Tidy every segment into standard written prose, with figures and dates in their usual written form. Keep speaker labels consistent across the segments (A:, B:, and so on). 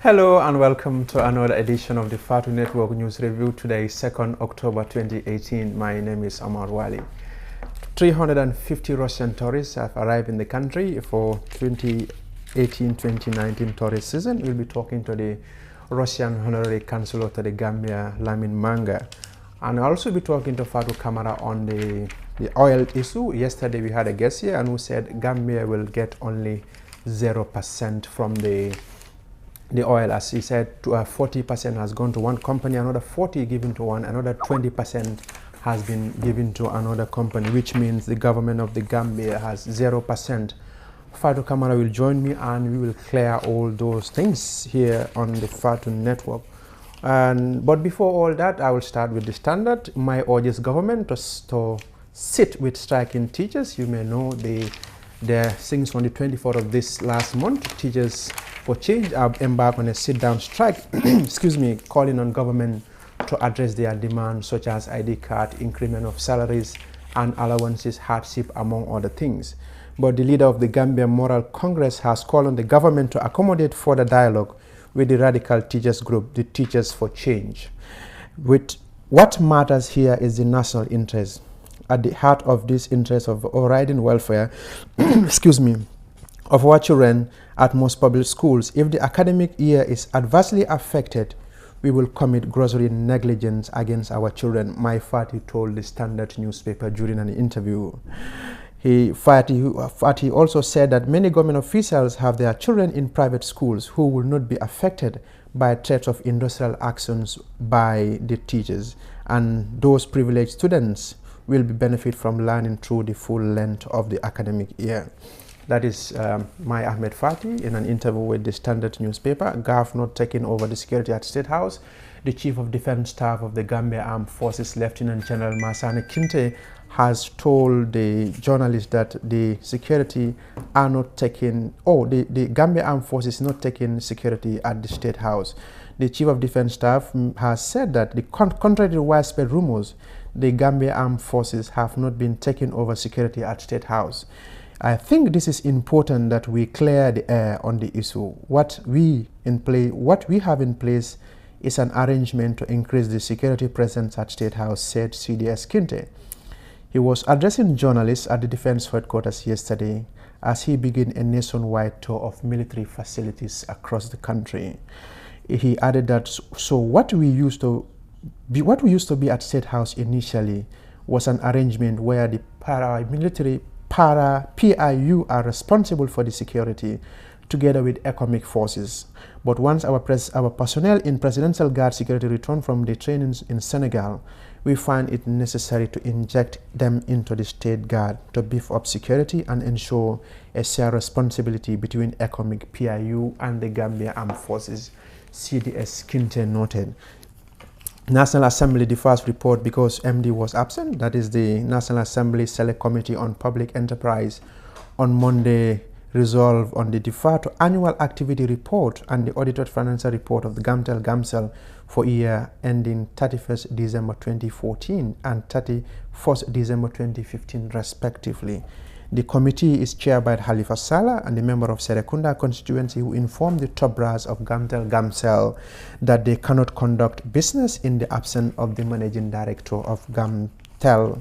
A: Hello and welcome to another edition of the Fatu Network News Review. Today is 2nd October 2018. My name is Omar Wali. 350 Russian tourists have arrived in the country for 2018-2019 tourist season. We'll be talking to the Russian Honorary Consul to the Gambia, Lamin Manga. And I'll also be talking to Fatu Kamara on the oil issue. Yesterday we had a guest here and who said Gambia will get only 0% from the oil. As he said, 40% has gone to one company, another 40 given to one, another 20% has been given to another company, which means the government of the Gambia has 0%. Fatu Kamara will join me and we will clear all those things here on the Fatu Network. But before all that, I will start with the standard. My urges government to sit with striking teachers. You may know since on the 24th of this last month, Teachers for Change have embarked on a sit-down strike, excuse me, calling on government to address their demands such as ID card, increment of salaries and allowances, hardship, among other things. But the leader of the Gambia Moral Congress has called on the government to accommodate further dialogue with the radical teachers group, the Teachers for Change. What matters here is the national interest. At the heart of this interest of overriding welfare, excuse me, of our children at most public schools. If the academic year is adversely affected, we will commit gross negligence against our children, my Fati told the Standard newspaper during an interview. Fati also said that many government officials have their children in private schools who will not be affected by threats of industrial actions by the teachers, and those privileged students will benefit from learning through the full length of the academic year. That is my Ahmed Fati in an interview with the Standard newspaper. GAF not taking over the security at State House. The Chief of Defense Staff of the Gambia Armed Forces, Lieutenant General Masane Kinte, has told the journalist that the security are not taking, the Gambia Armed Forces is not taking security at the State House. The Chief of Defense Staff has said that, contrary to widespread rumors, the Gambia Armed Forces have not been taking over security at State House. I think this is important that we clear the air on the issue. What we have in place is an arrangement to increase the security presence at State House, said CDS Kinte. He was addressing journalists at the Defense Headquarters yesterday as he began a nationwide tour of military facilities across the country. He added that, so what we used to be at State House initially was an arrangement where the PIU are responsible for the security together with economic forces. But once our personnel in Presidential Guard security return from the trainings in Senegal, we find it necessary to inject them into the State Guard to beef up security and ensure a shared responsibility between economic PIU and the Gambia Armed Forces, CDS Kinte noted. National Assembly, the first report because MD was absent, that is the National Assembly Select Committee on Public Enterprise, on Monday resolved on the deferred annual activity report and the audited financial report of the Gamtel for year ending 31st December 2014 and 31st December 2015 respectively. The committee is chaired by Halifa Sallah and the member of Serekunda constituency, who informed the top brass of Gamtel that they cannot conduct business in the absence of the managing director of Gamtel.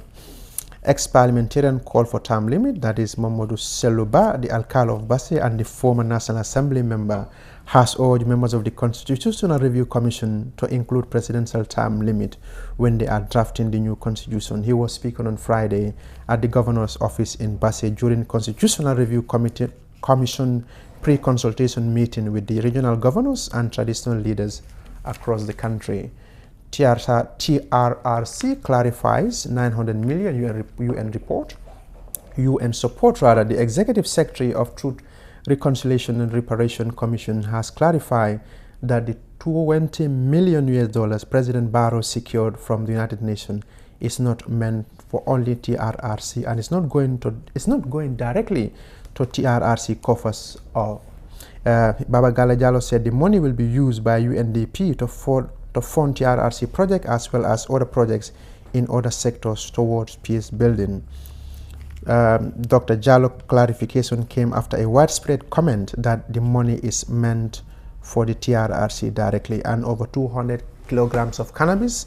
A: Ex-parliamentarian called for term limit, that is Mamadou Selouba, the alcalde of Basse and the former National Assembly member, has urged members of the Constitutional Review Commission to include presidential term limit when they are drafting the new constitution. He was speaking on Friday at the governor's office in Basse during Constitutional Review Commission pre-consultation meeting with the regional governors and traditional leaders across the country. TRRC clarifies 900 million UN support. The Executive Secretary of Truth, Reconciliation and Reparation Commission has clarified that the $20 million President Barrow secured from the United Nations is not meant for only TRRC, and it's not going directly to TRRC coffers. Baba Gala Jallow said the money will be used by UNDP to fund TRRC project as well as other projects in other sectors towards peace building. Dr. Jallow clarification came after a widespread comment that the money is meant for the TRRC directly, and over 200 kilograms of cannabis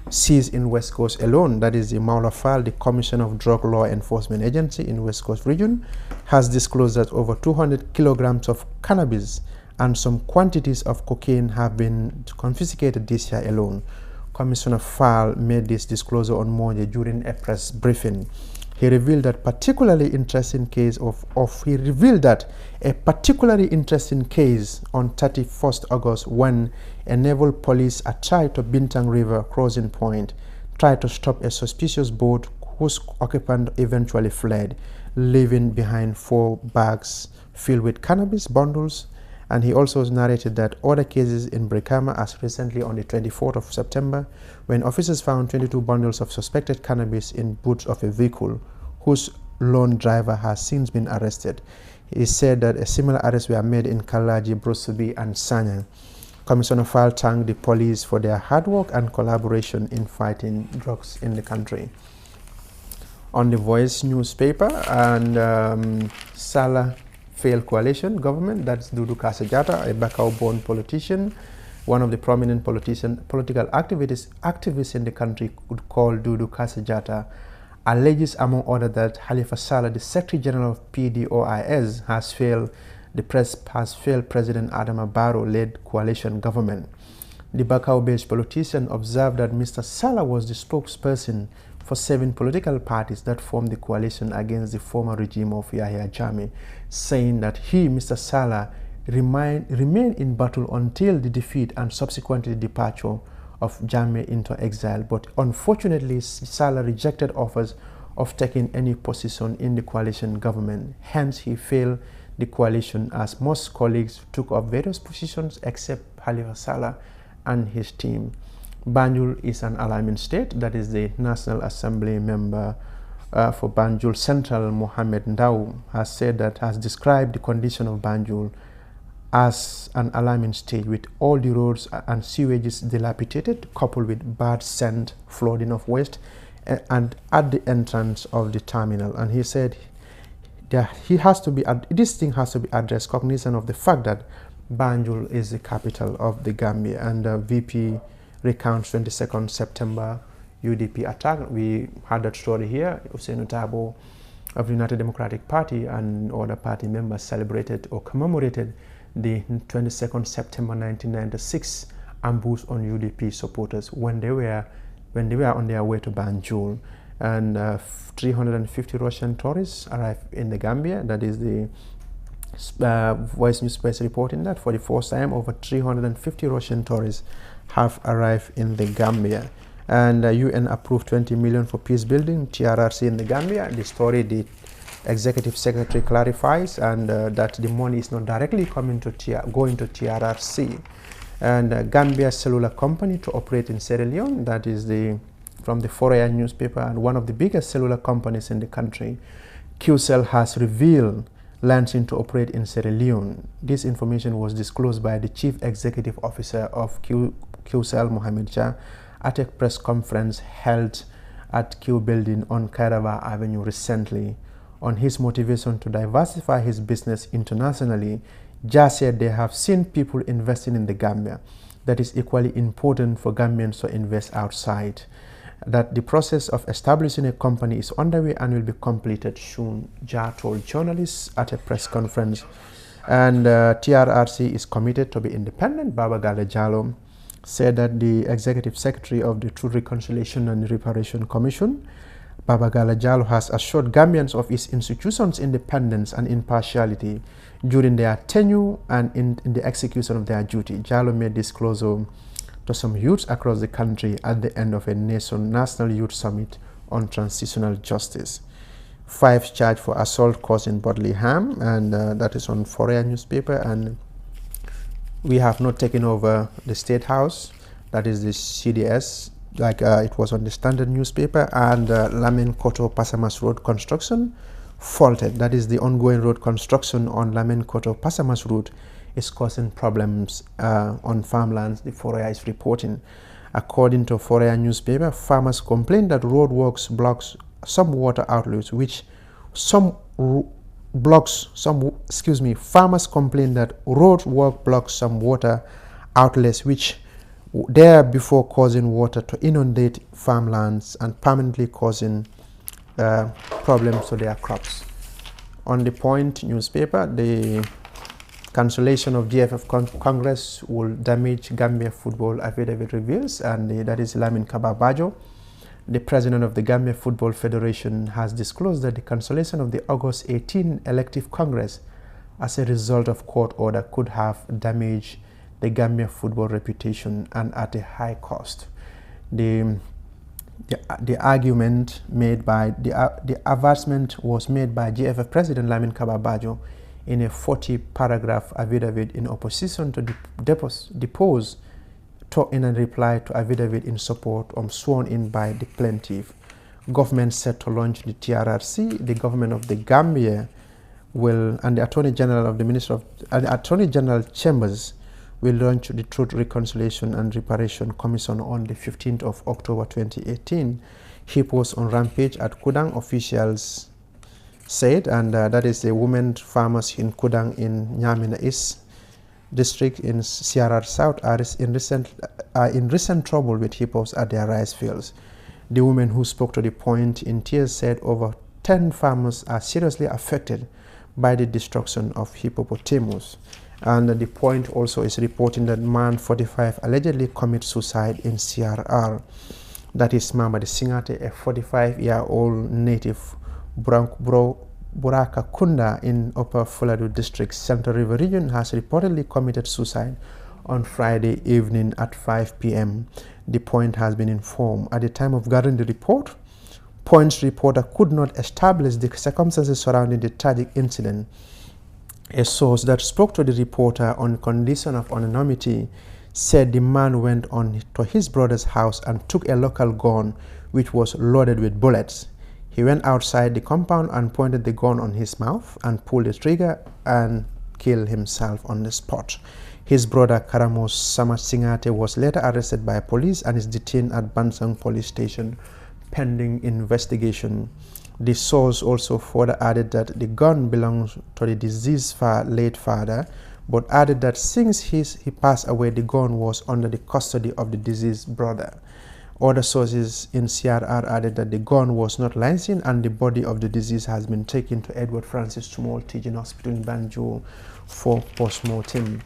A: seized in West Coast alone. That is the Maulafal, the Commission of Drug Law Enforcement Agency in West Coast region, has disclosed that over 200 kilograms of cannabis and some quantities of cocaine have been confiscated this year alone. Commissioner Fall made this disclosure on Monday during a press briefing. He revealed that a particularly interesting case on 31st August when a naval police attacked a Bintang River crossing point tried to stop a suspicious boat whose occupant eventually fled, leaving behind 4 bags filled with cannabis bundles. And he also narrated that other cases in Brikama as recently on the 24th of September, when officers found 22 bundles of suspected cannabis in boots of a vehicle, whose lone driver has since been arrested. He said that a similar arrests were made in Kalaji, Brusubi, and Sanya. Commissioner Fall thanked the police for their hard work and collaboration in fighting drugs in the country. On the Voice newspaper, and Salah failed coalition government, that's Dudu Kasajata, a Bakau-born politician, one of the prominent political activists in the country, could call Dudu Kasajata, alleges among others that Halifa Saleh, the Secretary General of PDOIS, has failed President Adama Barrow-led coalition government. The Bakau-based politician observed that Mr. Saleh was the spokesperson for 7 political parties that formed the coalition against the former regime of Yahya Jammeh, saying that he, Mr. Saleh, remained in battle until the defeat and subsequently the departure of Jammeh into exile. But unfortunately, Saleh rejected offers of taking any position in the coalition government. Hence, he failed the coalition as most colleagues took up various positions except Halifa Saleh and his team. Banjul is an alarming state. That is the National Assembly member for Banjul Central, Mohammed Ndau, has described the condition of Banjul as an alarming state, with all the roads and sewages dilapidated, coupled with bad scent, flooding of waste, and at the entrance of the terminal. And he said that this thing has to be addressed, cognizant of the fact that Banjul is the capital of the Gambia. And VP recounts 22nd September UDP attack. We had that story here. Hussein Utabo of the United Democratic Party and other party members celebrated or commemorated the 22nd September 1996 ambush on UDP supporters when they were on their way to Banjul. And 350 Russian tourists arrived in the Gambia. That is the Voice newspaper reporting that for the first time over 350 Russian tourists have arrived in the Gambia. And UN approved 20 million for peace building, TRRC in the Gambia. The story, the executive secretary clarifies, and that the money is not directly going to TRRC. And Gambia Cellular Company to operate in Sierra Leone, that is from the Foreign newspaper and one of the biggest cellular companies in the country. QCell has revealed launching to operate in Sierra Leone. This information was disclosed by the Chief Executive Officer of QCell, Mohamed Shah, at a press conference held at Q Building on Kairaba Avenue recently. On his motivation to diversify his business internationally, Jah said they have seen people investing in the Gambia. That is equally important for Gambians to invest outside. That the process of establishing a company is underway and will be completed soon, Jah told journalists at a press conference. And TRRC is committed to be independent. Baba Gale Jallow said that the Executive Secretary of the Truth, Reconciliation and Reparation Commission, Baba Gale Jallow, has assured Gambians of its institutions' independence and impartiality during their tenure and in the execution of their duty. Jallow made disclosure to some youths across the country at the end of a National Youth Summit on Transitional Justice. 5 charged for assault causing bodily harm, and that is on Foreign newspaper. And we have not taken over the State House, that is the CDS, like it was on the Standard newspaper. And Lamin Koto Pasamas Road construction faulted. That is the ongoing road construction on Lamin Koto Pasamas Road is causing problems on farmlands, the Foreign is reporting. According to Foreign newspaper, farmers complain that roadworks blocks some water outlets, which some farmers complain that road work blocks some water outlets which there before causing water to inundate farmlands and permanently causing problems to their crops. On the Point newspaper, the cancellation of GFF Congress will damage Gambia football, affidavit reveals, and that is Lamin Kababajo. The president of the Gambia Football Federation has disclosed that the cancellation of the August 18 elective Congress as a result of court order could have damaged the Gambia football reputation and at a high cost. The argument made by the advancement was made by GFF President Lamin Kababajo in a 40-paragraph affidavit in opposition to depose in a reply to affidavit in support sworn in by the plaintiff. Government set to launch the TRRC. The government of the Gambia will, and the Attorney General of the Attorney General Chambers will launch the Truth, Reconciliation and Reparation Commission on the 15th of October 2018. Hippos on rampage at Kudang, officials said, and that is the women farmers in Kudang in Nyamina East district in CRR South are in recent trouble with hippos at their rice fields. The woman who spoke to the Point in tears said over 10 farmers are seriously affected by the destruction of hippopotamus. And the Point also is reporting that man 45 allegedly commits suicide in CRR. That is Mamadi Singate, a 45-year-old native Buraka Kunda in Upper Fuladu District, Central River Region, has reportedly committed suicide on Friday evening at 5 p.m. The Point has been informed. At the time of gathering the report, Point's reporter could not establish the circumstances surrounding the tragic incident. A source that spoke to the reporter on condition of anonymity said the man went on to his brother's house and took a local gun which was loaded with bullets. He went outside the compound and pointed the gun on his mouth and pulled the trigger and killed himself on the spot. His brother Karamos Samasingate was later arrested by police and is detained at Bansang police station pending investigation. The source also further added that the gun belongs to the deceased late father, but added that since he passed away, the gun was under the custody of the deceased brother. Other sources in CRR added that the gun was not licensed and the body of the deceased has been taken to Edward Francis Small Teaching Hospital in Banjul for post-mortem.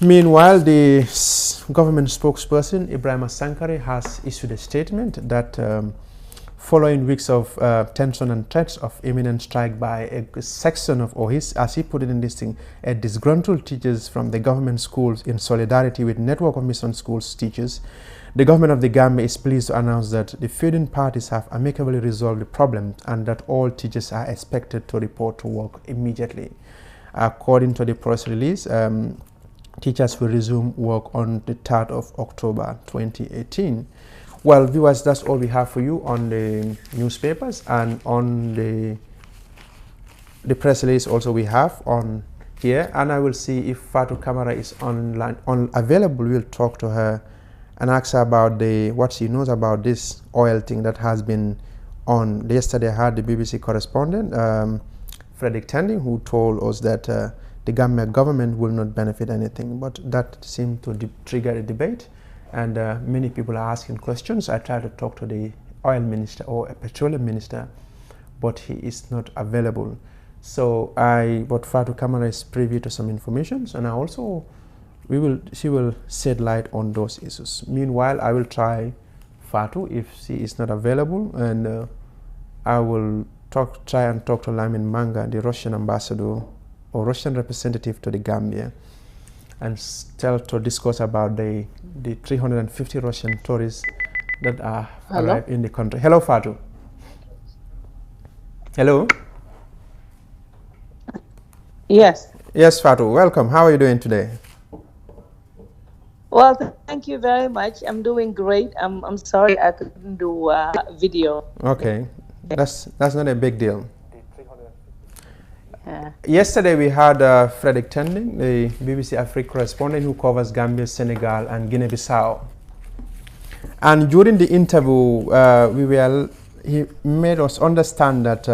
A: Meanwhile, the government spokesperson Ibrahim Sankare has issued a statement that following weeks of tension and threats of imminent strike by a section of, or his, as he put it in this thing, a disgruntled teachers from the government schools in solidarity with network of mission schools teachers, the government of the Gambia is pleased to announce that the feuding parties have amicably resolved the problem and that all teachers are expected to report to work immediately. According to the press release, teachers will resume work on the 3rd of October 2018. Well, viewers, that's all we have for you on the newspapers, and on the press release also we have on here. And I will see if Fatou Camara is online, available. We'll talk to her and ask her about what she knows about this oil thing that has been on. Yesterday I had the BBC correspondent, Frederick Tending, who told us that the Gambia government will not benefit anything, but that seemed to trigger a debate. And many people are asking questions. I tried to talk to the oil minister or a petroleum minister, but he is not available. So but Fatou Camara is privy to some information, and I also, she will shed light on those issues. Meanwhile, I will try Fatou if she is not available, and I will try and talk to Lamin Manga, the Russian ambassador or Russian representative to the Gambia, and to discuss about the 350 Russian tourists that are arrived in the country. Hello, Fatou. Hello.
B: Yes.
A: Yes, Fatou. Welcome. How are you doing today?
B: Well, thank you very much. I'm doing great. I'm sorry I couldn't do video.
A: Okay, that's not a big deal. Yesterday we had Frederick Tending, the BBC Africa correspondent who covers Gambia, Senegal and Guinea-Bissau. And during the interview, he made us understand that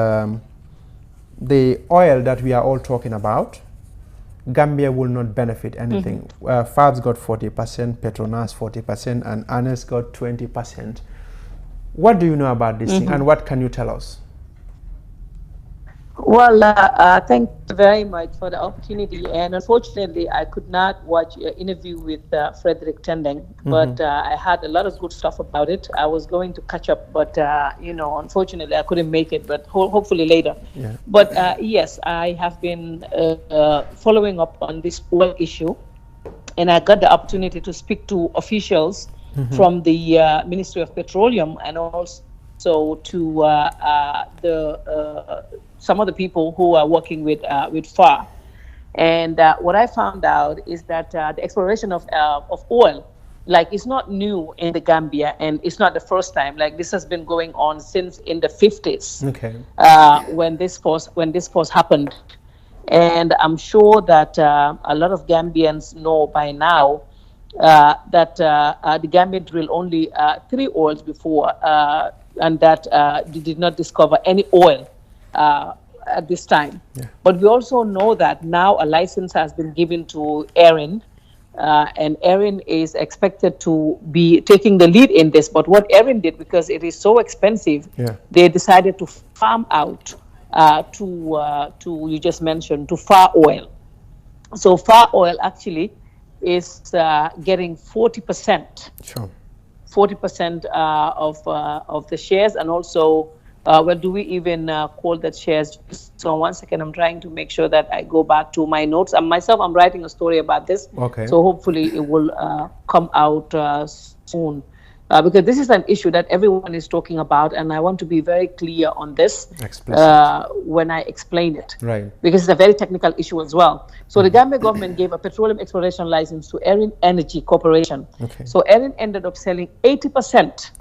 A: the oil that we are all talking about, Gambia will not benefit anything. Fabs got 40%, Petronas 40%, and Anes got 20%. What do you know about this thing, and what can you tell us?
B: Well, thank you very much for the opportunity. And unfortunately, I could not watch your interview with Frederick Tendeng, but I had a lot of good stuff about it. I was going to catch up, but unfortunately, I couldn't make it. But hopefully later.
A: Yeah.
B: But yes, I have been following up on this oil issue, and I got the opportunity to speak to officials from the Ministry of Petroleum and also to some of the people who are working with FAR. And what I found out is that the exploration of oil, like, it's not new in the Gambia, and it's not the first time. Like, this has been going on since in the 50s, when this force happened. And I'm sure that a lot of Gambians know by now that the Gambia drilled only 3 oils before, and that they did not discover any oil at this time. But we also know that now a license has been given to Erin, and Erin is expected to be taking the lead in this. But what Erin did, because it is so expensive, they decided to farm out to you just mentioned, to FAR Oil. So FAR Oil actually is getting 40%.
A: Sure.
B: 40% of the shares, and also, well, do we even call that shares? So 1 second, I'm trying to make sure that I go back to my notes. I'm writing a story about this.
A: Okay.
B: So hopefully it will come out soon. Because this is an issue that everyone is talking about, and I want to be very clear on this when I explain it.
A: Right.
B: Because it's a very technical issue as well. So the Gambia government gave a petroleum exploration license to Erin Energy Corporation. So Erin ended up selling 80%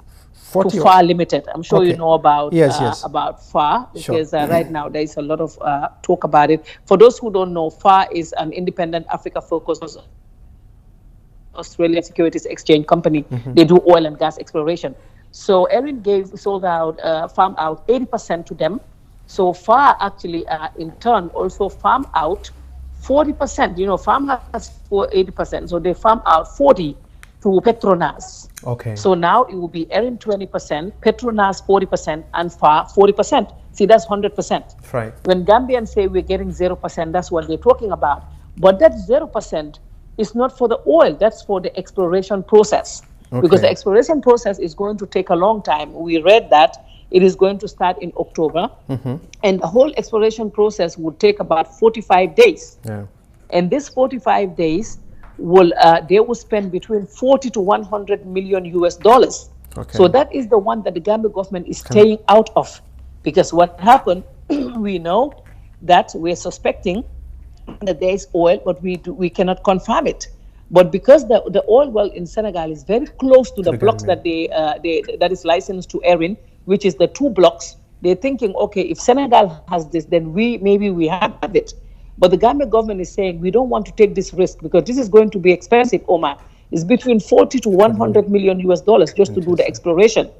B: to FAR Limited. I'm sure you know about about FAR, because right now there is a lot of talk about it. For those who don't know, FAR is an independent Africa-focused Australian Securities Exchange company. They do oil and gas exploration. So Erin farmed out 80% to them. So FAR actually, in turn, also farmed out 40%. You know, FAR has 80%, so they farm out 40 to Petronas.
A: Okay.
B: So now it will be Erin 20%, Petronas 40%, and FAR 40%. See, that's 100%.
A: Right.
B: When Gambians say we're getting 0%, that's what they're talking about. But that 0% is not for the oil, that's for the exploration process. Because the exploration process is going to take a long time. We read that it is going to start in October, and the whole exploration process would take about 45 days. And this 45 days they will spend between 40 to 100 million US dollars. So that is the one that the Gambia government is staying out of. Because what happened, we know that we're suspecting that there is oil, but we cannot confirm it. But because the oil well in Senegal is very close to the blocks that that is licensed to Erin, which is the 2 blocks, they're thinking, okay, if Senegal has this, then maybe we have it. But the Gambia government is saying we don't want to take this risk because this is going to be expensive, Omar. It's between 40 to 100 million US dollars just to do the exploration.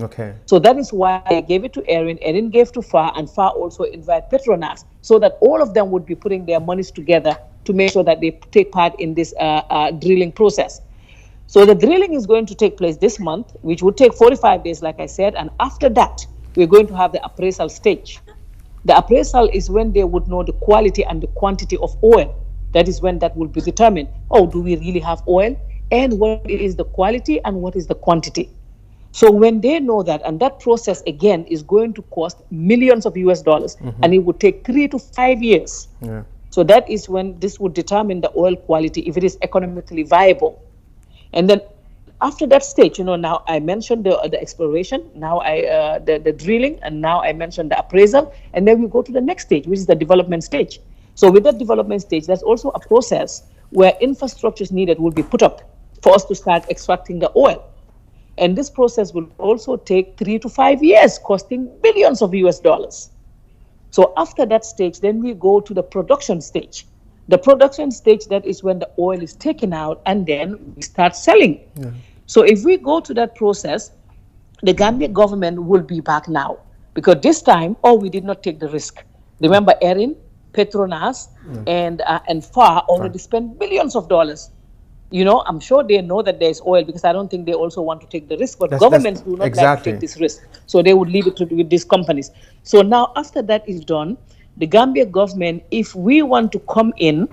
B: So that is why I gave it to Erin. Erin gave to FAR, and FAR also invite Petronas, so that all of them would be putting their monies together to make sure that they take part in this drilling process. So the drilling is going to take place this month, which would take 45 days, like I said, and after that, we're going to have the appraisal stage. The appraisal is when they would know the quality and the quantity of oil. That is when that will be determined. Oh, do we really have oil? And what is the quality and what is the quantity? So when they know that, and that process again is going to cost millions of US dollars, and it would take 3 to 5 years. So that is when this would determine the oil quality, if it is economically viable. And then after that stage, now I mentioned the exploration, now the drilling, and now I mentioned the appraisal, and then we go to the next stage, which is the development stage. So with that development stage, there's also a process where infrastructures needed will be put up for us to start extracting the oil. And this process will also take 3 to 5 years, costing billions of US dollars. So after that stage, then we go to the production stage. The production stage, that is when the oil is taken out and then we start selling. So if we go to that process, the Gambia government will be back now. Because this time, we did not take the risk. Remember, Erin, Petronas, and FAR already spent billions of dollars. I'm sure they know that there's oil, because I don't think they also want to take the risk, but governments do not like to take this risk. So they would leave it with these companies. So now, after that is done, the Gambia government, if we want to come in,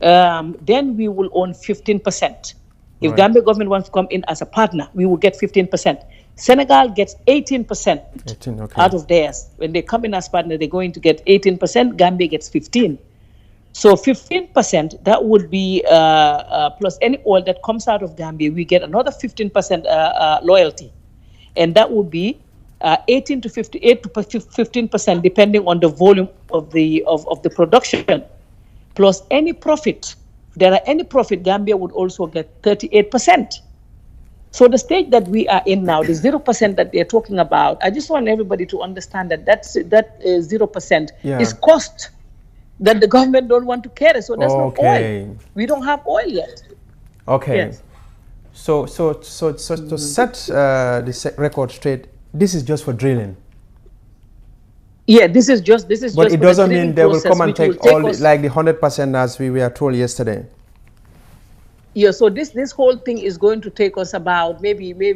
B: then we will own 15%. If Gambia government wants to come in as a partner, we will get 15%. Senegal gets 18% out of theirs. When they come in as partner, they're going to get 18%. Gambia gets 15%. So 15%, that would be plus any oil that comes out of Gambia, we get another 15% loyalty. And that would be 18 to 58 to 15%, depending on the volume of the production. Plus any profit. If there are any profit, Gambia would also get 38%. So the stage that we are in now, the 0% that they're talking about, I just want everybody to understand that that 0% is cost that the government don't want to carry. So that's not oil. We don't have oil yet.
A: Okay. Yes. So to set the record straight, this is just for drilling.
B: Yeah, this is just.
A: But it doesn't mean they will come and take all like the 100% as we were told yesterday.
B: Yeah. So this whole thing is going to take us about maybe 3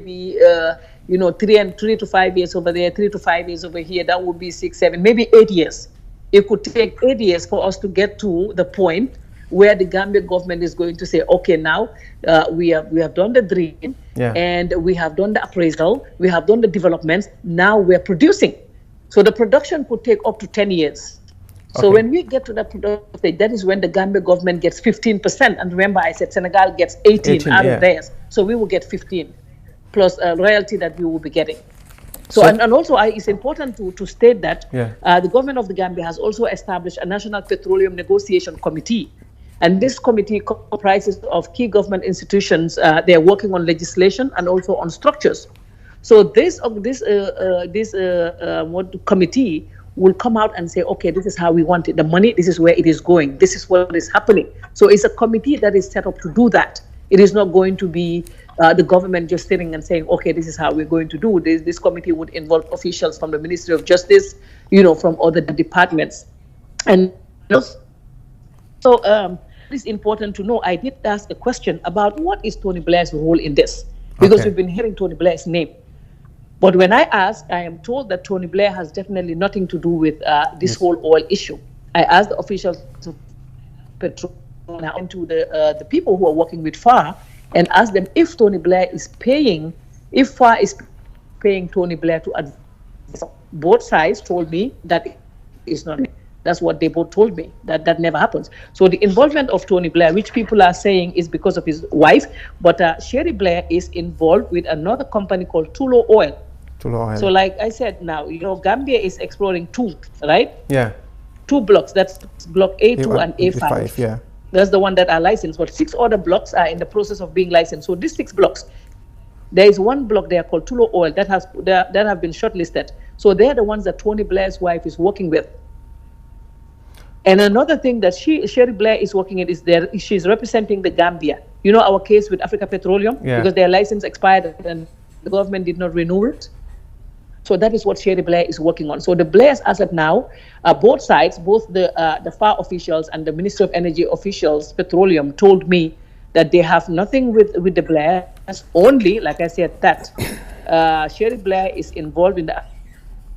B: to 5 years over there, 3 to 5 years over here. That would be 6, 7, maybe 8 years. It could take 8 years for us to get to the point where the Gambia government is going to say, okay, now we have done the drilling, and we have done the appraisal, we have done the developments. Now we're producing. So the production could take up to 10 years. So when we get to that production stage, that is when the Gambia government gets 15%. And remember, I said Senegal gets 18 out of theirs. So we will get 15 plus royalty that we will be getting. So and also, it's important to state that the government of the Gambia has also established a National Petroleum Negotiation Committee. And this committee comprises of key government institutions. They are working on legislation and also on structures. So this committee will come out and say, okay, this is how we want it. The money, this is where it is going. This is what is happening. So it's a committee that is set up to do that. It is not going to be the government just sitting and saying, okay, this is how we're going to do this. This committee would involve officials from the Ministry of Justice, from other departments. And so it's important to know, I did ask a question about what is Tony Blair's role in this? Because we've been hearing Tony Blair's name. But when I asked, I am told that Tony Blair has definitely nothing to do with this whole oil issue. I asked the officials of Petroleum and to the people who are working with FAR and asked them if Tony Blair is paying, if FAR is paying Tony Blair to advise. Both sides told me that is not. That's what they both told me, that never happens. So the involvement of Tony Blair, which people are saying is because of his wife, but Sherry Blair is involved with another company called Tullow Oil. So like I said now, Gambia is exploring 2, right?
A: Yeah.
B: 2 blocks. That's block A2 and A5.
A: Yeah.
B: That's the one that are licensed, but 6 other blocks are in the process of being licensed. So these 6 blocks, there is one block there called Tullow Oil that have been shortlisted. So they're the ones that Tony Blair's wife is working with. And another thing that Sherry Blair is working in is she's representing the Gambia. Our case with Africa Petroleum, because their license expired and the government did not renew it. So that is what Sherry Blair is working on. So the Blairs, as of now, both sides, both the FAR officials and the Ministry of Energy officials, Petroleum, told me that they have nothing with the Blairs. Only, like I said, that Sherry Blair is involved in the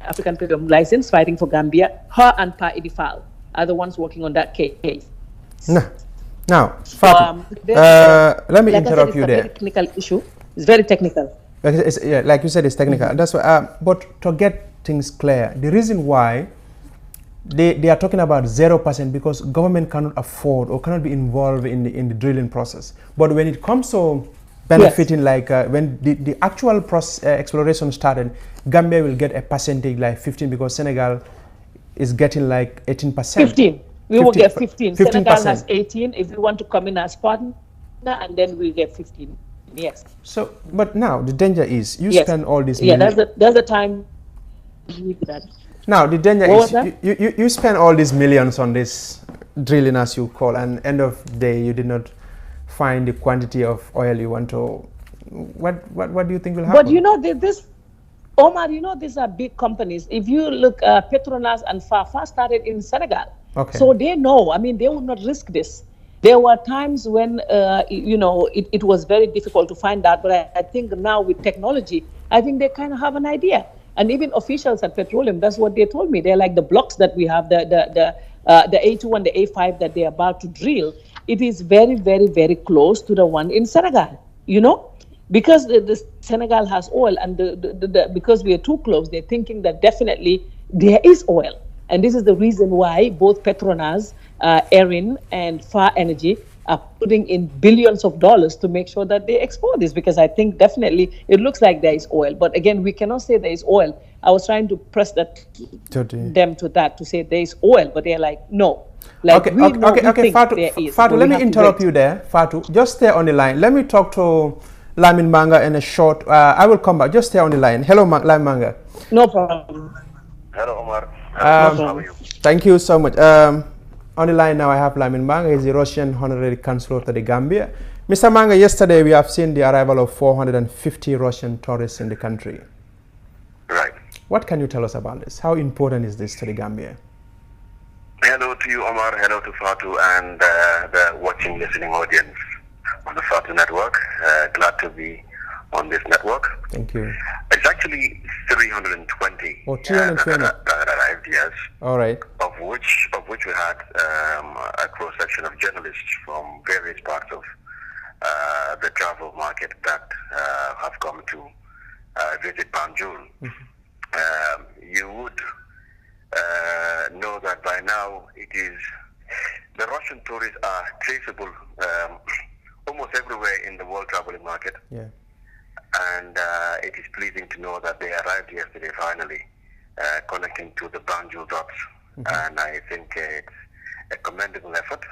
B: African Petroleum license, fighting for Gambia. Her and Pa Idifal are the ones working on that case.
A: Now, Fatou, let me interrupt you there.
B: It's a very technical issue. It's very technical.
A: Like you said, it's technical. That's why. But to get things clear, the reason why they are talking about 0% because government cannot afford or cannot be involved in the drilling process. But when it comes to benefiting, like when the actual exploration started, Gambia will get a percentage like 15 because Senegal is getting like 18%.
B: 15. We will get 15. Senegal has 18. If we want to come in as partner, and then we'll get 15. Yes. So,
A: but now the danger is you spend all this money.
B: Yeah, that's the time.
A: Now the danger is you spend all these millions on this drilling, as you call, and end of the day you did not find the quantity of oil you want to. What do you think will happen?
B: But Omar, you know, these are big companies. If you look, Petronas and Fafa started in Senegal.
A: Okay.
B: So they know, I mean, they would not risk this. There were times when, you know, it was very difficult to find out. But I think now with technology, I think they kind of have an idea. And even officials at Petroleum, that's what they told me. They're like the blocks that we have, the A2 and the A5 that they're about to drill. It is very, very, very close to the one in Senegal, you know? Because the Senegal has oil, and because we are too close, they're thinking that definitely there is oil. And this is the reason why both Petronas, Erin, and Far Energy are putting in billions of dollars to make sure that they export this, because I think definitely it looks like there is oil. But again, we cannot say there is oil. I was trying to press them to that, to say there is oil, but they're like, no. Like,
A: okay, Fatu, let me interrupt you there. Fatu, just stay on the line. Let me talk to Lamin Manga in a short. I will come back. Just stay on the line. Hello, Lamin Manga.
B: No problem.
C: Hello, Omar.
A: How are you? Thank you so much. On the line now, I have Lamin Manga. He's the Russian honorary consul to the Gambia. Mr. Manga, yesterday we have seen the arrival of 450 Russian tourists in the country.
C: Right.
A: What can you tell us about this? How important is this to the Gambia?
C: Hello to you, Omar. Hello to Fatu and the watching, listening audience on the Fatu network. Glad to be on this network.
A: Thank you.
C: It's actually 320.
A: Oh, 320.
C: That arrived, yes.
A: All right.
C: Of which we had a cross section of journalists from various parts of the travel market that have come to visit Banjul. You would know that by now the Russian tourists are traceable almost everywhere in the world traveling market.
A: Yeah.
C: And it is pleasing to know that they arrived yesterday finally, connecting to the Banjul docks. And I think it's a commendable effort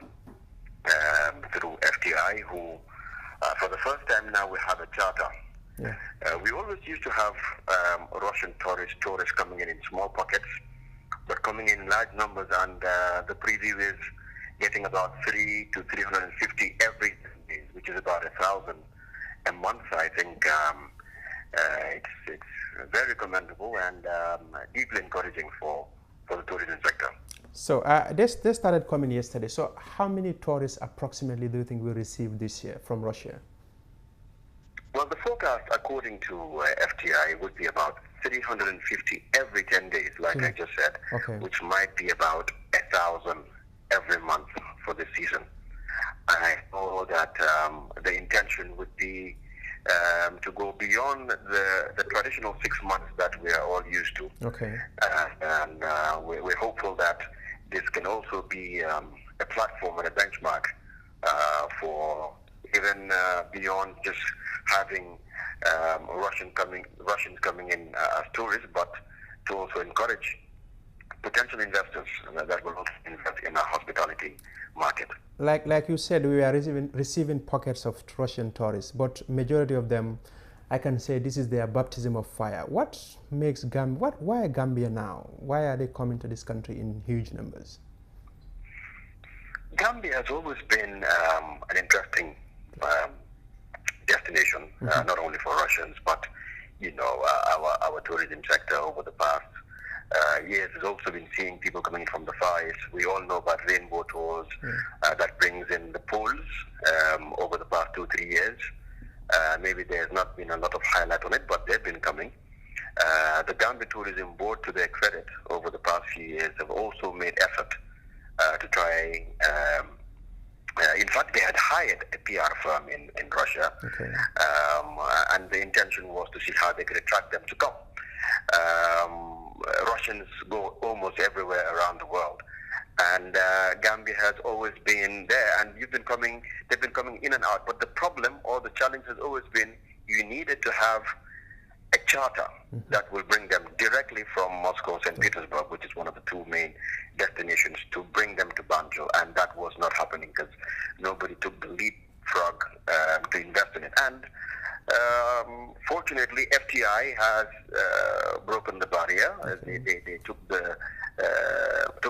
C: through FTI, who for the first time now we have a charter.
A: Yeah.
C: We always used to have Russian tourists coming in small pockets, but coming in large numbers, and the preview is getting about 300 to 350 every day, which is about 1,000 a month. I think it's very commendable and deeply encouraging for the tourism sector. So
A: they started coming yesterday. So how many tourists approximately do you think we receive this year from Russia?
C: Well, the forecast, according to FTI, would be about 350 every 10 days, like I just said, which might be about 1,000 every month for this season. I know that the intention would be to go beyond the traditional 6 months that we are all used to. And we're hopeful that this can also be a platform and a benchmark for even beyond just having Russians coming in as tourists, but to also encourage potential investors that will also invest in our hospitality market.
A: Like you said, we are receiving pockets of Russian tourists, but majority of them, I can say this is their baptism of fire. What makes Gambia? Why Gambia now? Why are they coming to this country in huge numbers?
C: Gambia has always been an interesting destination, not only for Russians, but our tourism sector over the past years has also been seeing people coming from the Far East. We all know about rainbow tours that brings in the Poles over the past 2-3 years. Maybe there's not been a lot of highlight on it, but they've been coming. The Gambia Tourism Board, to their credit, over the past few years have also made effort to try. In fact, they had hired a PR firm in Russia, and the intention was to see how they could attract them to come. Russians go almost everywhere around the world, and Gambia has always been there, and they've been coming in and out. But the problem or the challenge has always been you needed to have a charter that will bring them directly from Moscow, St. Petersburg, which is one of the two main destinations, to bring them to Banjul, and that was not happening because nobody took the leapfrog to invest in it. And fortunately, FTI has broken the barrier. They took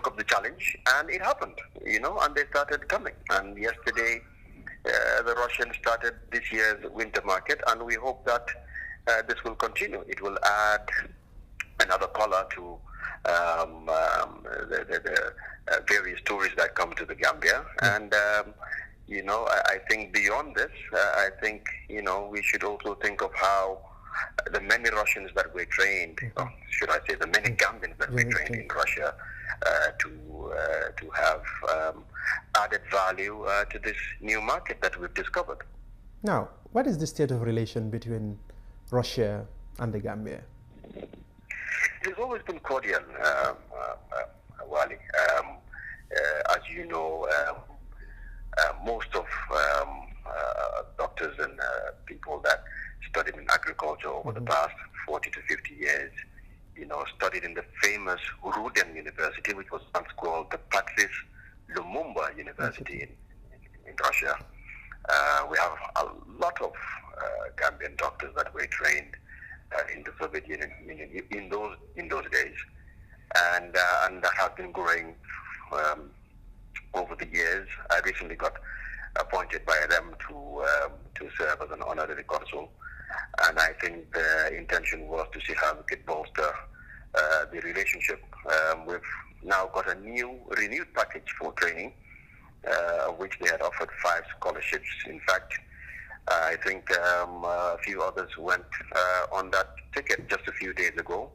C: up the challenge, and it happened, and they started coming. And yesterday, the Russians started this year's winter market, and we hope that this will continue. It will add another color to the various tourists that come to the Gambia. And, I think beyond this, I think, we should also think of how the many Russians that were trained, or should I say the many Gambians that were trained in Russia to have added value to this new market that we've discovered.
A: Now, what is the state of relation between Russia and the Gambia?
C: It has always been cordial, Wali. As you know, most of doctors and people that studied in agriculture over the past 40 to 50 years, studied in the famous Ruden University, which was once called the Patrice Lumumba University in Russia. We have a lot of Gambian doctors that were trained in the Soviet Union in those days, and that has been growing over the years. I recently got appointed by them to serve as an honorary consul, and I think the intention was to see how we could bolster the relationship. We've now got a renewed package for training, which they had offered 5 scholarships. In fact, I think a few others went on that ticket just a few days ago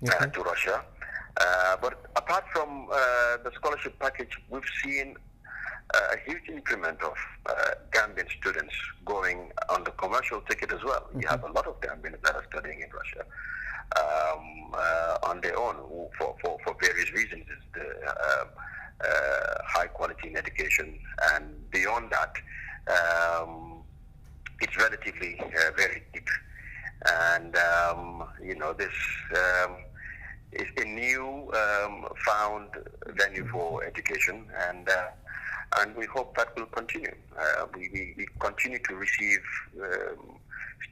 C: to Russia. But apart from the scholarship package, we've seen a huge increment of Gambian students going on the commercial ticket as well. You have a lot of Gambians that are studying in Russia on their own for various reasons. It's the high quality in education, and beyond that, it's relatively very deep. And this is a new found venue for education, and we hope that will continue. We continue to receive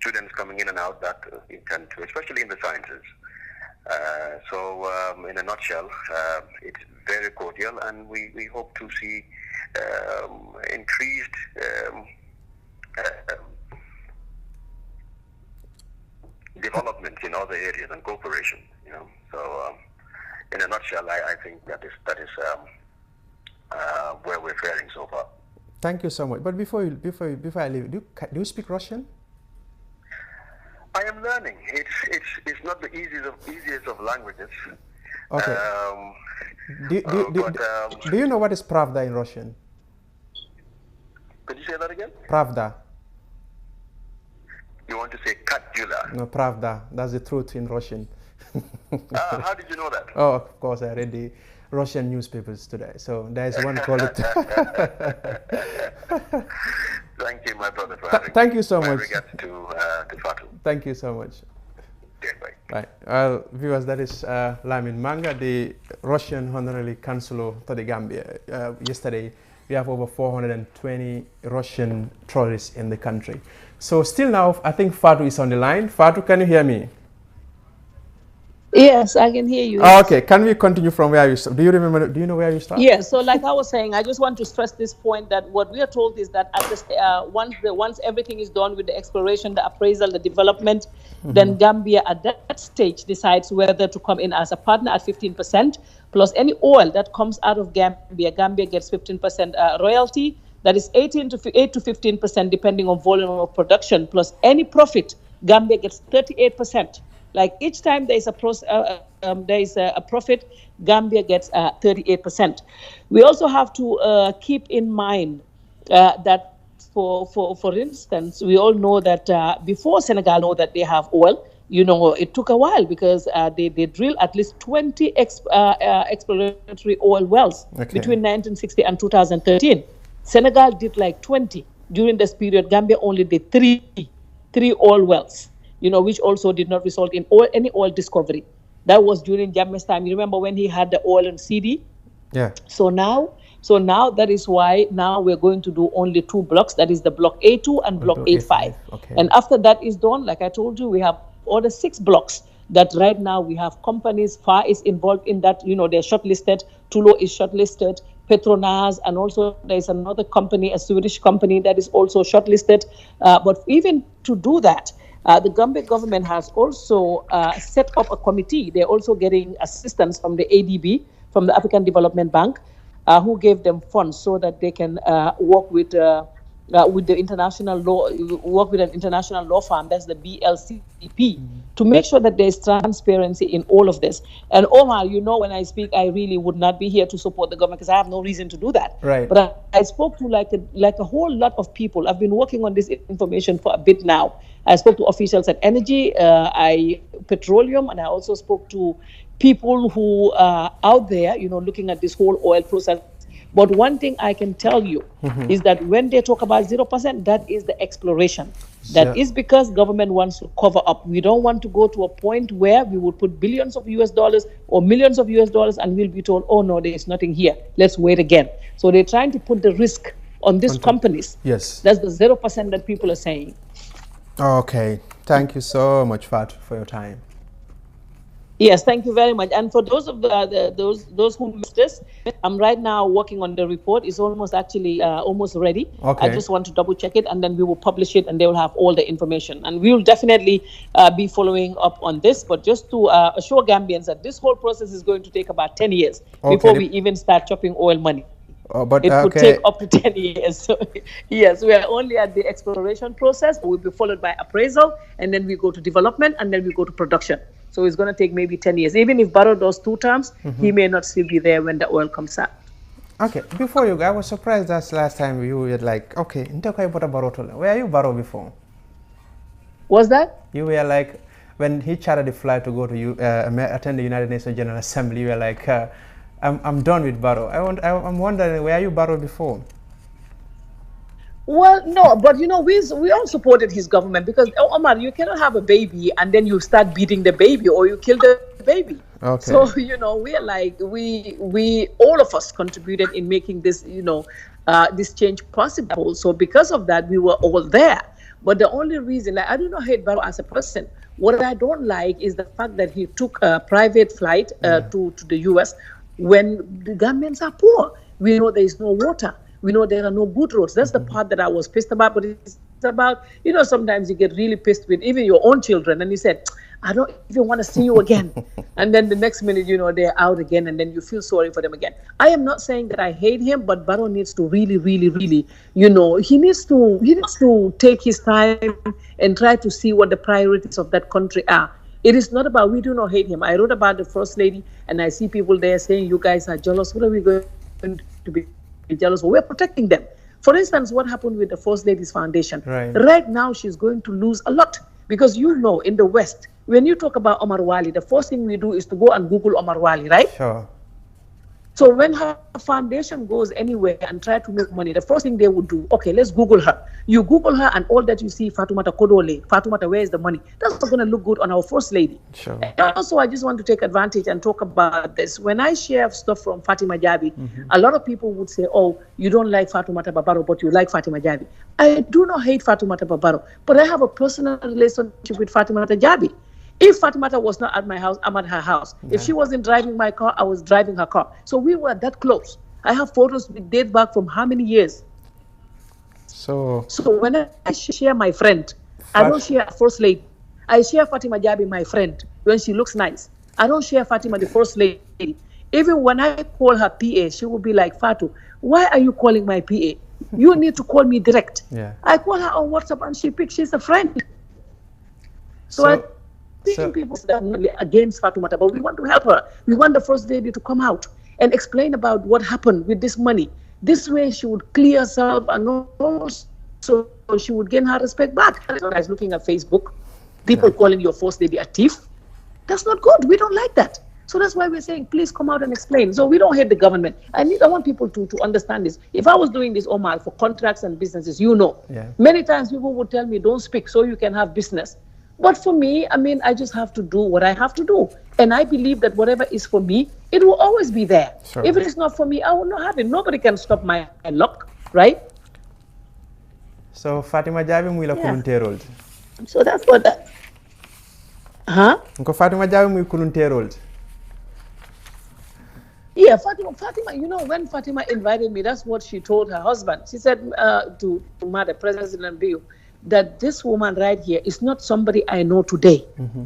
C: students coming in and out that intend to, especially in the sciences. So in a nutshell, it's very cordial, and we hope to see increased development in other areas and cooperation. So in a nutshell, I think that is where we're faring so far.
A: Thank you so much. But before I leave, do you speak Russian?
C: I am learning. It's not the easiest of languages.
A: Okay. Do you know what is pravda in Russian?
C: Could you say that again?
A: Pravda.
C: You want to say Katjula?
A: No, pravda. That's the truth in Russian.
C: How did you know that?
A: Oh, of course, I read the Russian newspapers today. So there is one called it.
C: Thank you, my brother, for having
A: Thank you so much.
C: regards to Fatu.
A: Thank you so much.
C: Okay, bye.
A: Right. Well, viewers, that is Lamin Manga, the Russian honorary consul to the Gambia. Yesterday, we have over 420 Russian tourists in the country. So still now, I think Fatu is on the line. Fatu, can you hear me?
B: Yes, I can hear you.
A: Oh, okay, can we continue from where you start? Do you know where you start?
B: Yes, so like I was saying, I just want to stress this point that what we are told is that at this, once everything is done with the exploration, the appraisal, the development, then Gambia at that stage decides whether to come in as a partner at 15%, plus any oil that comes out of Gambia. Gambia gets 15% royalty, that is 8 to 15% depending on volume of production, plus any profit, Gambia gets 38%. Like each time there is a profit, Gambia gets 38%. We also have to keep in mind that, for instance, we all know that before Senegal know that they have oil, it took a while because they drilled at least 20 exploratory oil wells between 1960 and 2013. Senegal did like 20 during this period. Gambia only did three oil wells, which also did not result in any oil discovery. That was during Jammeh's time. You remember when he had the oil and CD?
A: Yeah.
B: So now that is why now we're going to do only 2 blocks. That is the block A2 and block A5.
A: Okay.
B: And after that is done, like I told you, we have other 6 blocks that right now we have companies. FAR is involved in that. They're shortlisted. Tulo is shortlisted. Petronas, and also there's another company, a Swedish company, that is also shortlisted. But even to do that, The Gambia government has also set up a committee. They're also getting assistance from the ADB, from the African Development Bank, who gave them funds so that they can work with the international law, work with an international law firm, that's the BLCP, to make sure that there is transparency in all of this. And Omar, you know, when I speak, I really would not be here to support the government because I have no reason to do that.
A: Right.
B: But I spoke to like a whole lot of people. I've been working on this information for a bit now. I spoke to officials at Energy, Petroleum, and I also spoke to people who are out there, you know, looking at this whole oil process. But one thing I can tell you is that when they talk about 0%, that is the exploration. That is because government wants to cover up. We don't want to go to a point where we would put billions of US dollars or millions of US dollars and we'll be told, oh no, there is nothing here. Let's wait again. So they're trying to put the risk on these companies.
A: Yes.
B: That's the 0% that people are saying.
A: Okay. Thank you so much, Fat, for your time.
B: Yes, thank you very much. And for those of those who missed this, I'm right now working on the report. It's almost almost ready.
A: Okay.
B: I just want to double check it, and then we will publish it, and they will have all the information. And we will definitely be following up on this. But just to assure Gambians that this whole process is going to take about 10 years before we even start chopping oil money.
A: But
B: it could take up to 10 years. So, yes, we are only at the exploration process. We'll be followed by appraisal, and then we go to development, and then we go to production. So it's going to take maybe 10 years. Even if Barrow does 2 terms, he may not still be there when the oil comes out.
A: Okay, before you go, I was surprised that last time you were like, okay, where are you Barrow before?
B: Was that?
A: You were like, when he chartered the flight to go to attend the United Nations General Assembly, you were like, I'm done with Barrow. I'm wondering, where are you Barrow before?
B: Well, no, but you know, we all supported his government because, Omar, you cannot have a baby and then you start beating the baby or you kill the baby.
A: Okay.
B: So, you know, we are like, we all of us contributed in making this, you know, this change possible. So because of that, we were all there. But the only reason, like, I do not hate Barrow as a person. What I don't like is the fact that he took a private flight to the US when the Gambians are poor. We know there is no water. We know there are no good roads. That's the part that I was pissed about. But it's about, you know, sometimes you get really pissed with even your own children. And you said, I don't even want to see you again. And then the next minute, you know, they're out again. And then you feel sorry for them again. I am not saying that I hate him, but Barrow needs to really, you know, he needs to take his time and try to see what the priorities of that country are. It is not about, we do not hate him. I wrote about the First Lady, and I see people there saying, you guys are jealous. What are we going to be jealous of? We're protecting them. For instance, what happened with the First Lady's Foundation? Right now, she's going to lose a lot because, you know, in the West, when you talk about Omar Wali, the first thing we do is to go and Google Omar Wali, right?
A: Sure.
B: So when her foundation goes anywhere and try to make money, the first thing they would do, okay, let's Google her. You Google her and all that you see, Fatoumata Kodole, Fatoumata, where is the money? That's not going to look good on our First Lady.
A: Sure.
B: And also, I just want to take advantage and talk about this. When I share stuff from Fatima Jabi, a lot of people would say, oh, you don't like Fatoumata Babaro, but you like Fatima Jabi. I do not hate Fatoumata Babaro, but I have a personal relationship with Fatimata Jabi. If Fatimata was not at my house, I'm at her house. Yeah. If she wasn't driving my car, I was driving her car. So we were that close. I have photos that date back from how many years? So when I share my friend, I don't share First Lady. I share Fatima Jabi, my friend, when she looks nice. I don't share Fatima, the First Lady. Even when I call her PA, she will be like, Fatu, why are you calling my PA? You need to call me direct.
A: Yeah.
B: I call her on WhatsApp and she picks. She's a friend. So I think people are against Fatoumata, but we want to help her. We want the First Lady to come out and explain about what happened with this money. This way she would clear herself and also she would gain her respect back. I was looking at Facebook, people calling your First Lady a thief. That's not good. We don't like that. So that's why we're saying, please come out and explain. So we don't hate the government. I want people to understand this. If I was doing this, Omar, for contracts and businesses, you know, many times people would tell me, don't speak so you can have business. But for me, I mean, I just have to do what I have to do. And I believe that whatever is for me, it will always be there. Sure. If it is not for me, I will not have it. Nobody can stop my luck, right?
A: So Fatima Jabi mui kulunterold.
B: So that's what that. Huh?
A: Fatima Jabi mui kulunterold.
B: Yeah, Fatima, you know, when Fatima invited me, that's what she told her husband. She said to Mother, President Bill, that this woman right here is not somebody I know today.
A: Mm-hmm.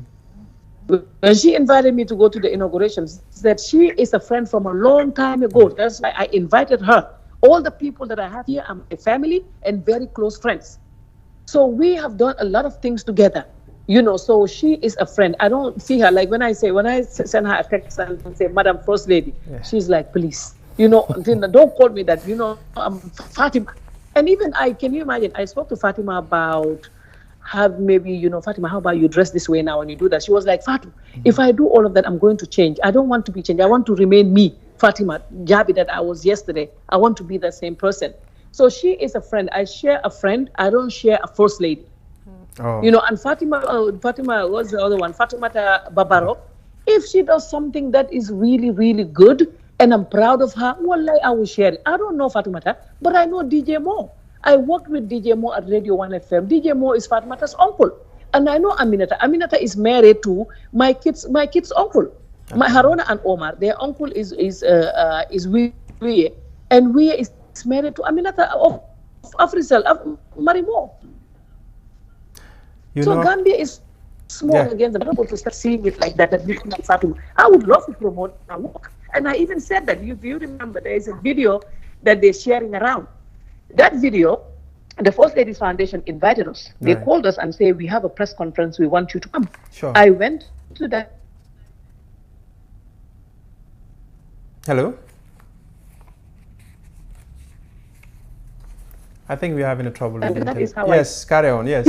B: When she invited me to go to the inauguration, she said she is a friend from a long time ago. That's why I invited her. All the people that I have here are my family and very close friends. So we have done a lot of things together. You know, so she is a friend. I don't see her, like when I send her a text and say, Madam First Lady, she's like, please, you know, don't call me that, you know, I'm Fatima. And even can you imagine, I spoke to Fatima about maybe, you know, Fatima, how about you dress this way now and you do that? She was like, Fatima, if I do all of that, I'm going to change. I don't want to be changed. I want to remain me, Fatima, Jabi, that I was yesterday. I want to be the same person. So she is a friend. I share a friend. I don't share a First Lady.
A: Oh.
B: You know, and Fatima was the other one, Fatima Babaro. If she does something that is really, really good and I'm proud of her, well, I will share it. I don't know Fatimata, but I know DJ Mo. I worked with DJ Mo at Radio 1 FM. DJ Mo is Fatimata's uncle. And I know Aminata. Aminata is married to my kid's uncle. My Harona and Omar, their uncle is Wiye. And Wiye is married to Aminata of Afrisel, of Marimo. So Gambia is small again. I'm able to start seeing it like that. I would love to promote my work. And I even said that, if you remember, there is a video that they're sharing around. That video, the First Ladies Foundation invited us. They called us and said, we have a press conference. We want you to come.
A: Sure.
B: I went to that.
A: Hello? I think we're having a trouble with
B: that is how
A: yes, carry on. Yes.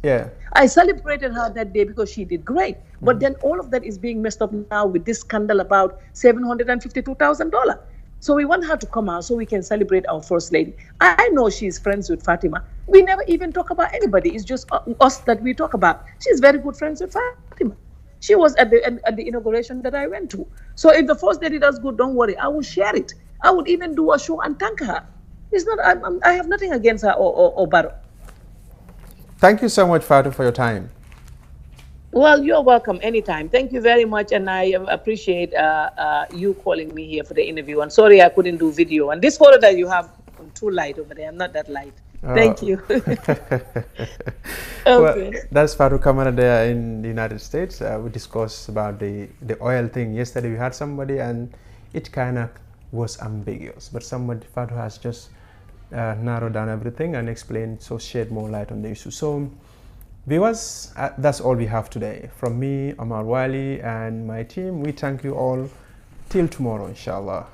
B: Yeah. I celebrated her that day because she did great. But then all of that is being messed up now with this scandal about $752,000. So we want her to come out so we can celebrate our First Lady. I know she's friends with Fatima. We never even talk about anybody. It's just us that we talk about. She's very good friends with Fatima. She was at the inauguration that I went to. So if the First Lady does good, don't worry. I will share it. I would even do a show and thank her. It's not. I have nothing against her or Baro.
A: Thank you so much, Fatou, for your time.
B: Well, you're welcome anytime. Thank you very much, and I appreciate you calling me here for the interview. And sorry I couldn't do video. And this photo that you have, I'm too light over there. I'm not that light. Thank you.
A: Well, that's Fatou Kamara there in the United States. We discussed about the oil thing yesterday. We had somebody, and it kind of was ambiguous, but Fatou has just narrowed down everything and explained, so shed more light on the issue. So viewers, that's all we have today. From me, Omar Wali, and my team, we thank you all. Till tomorrow, inshallah.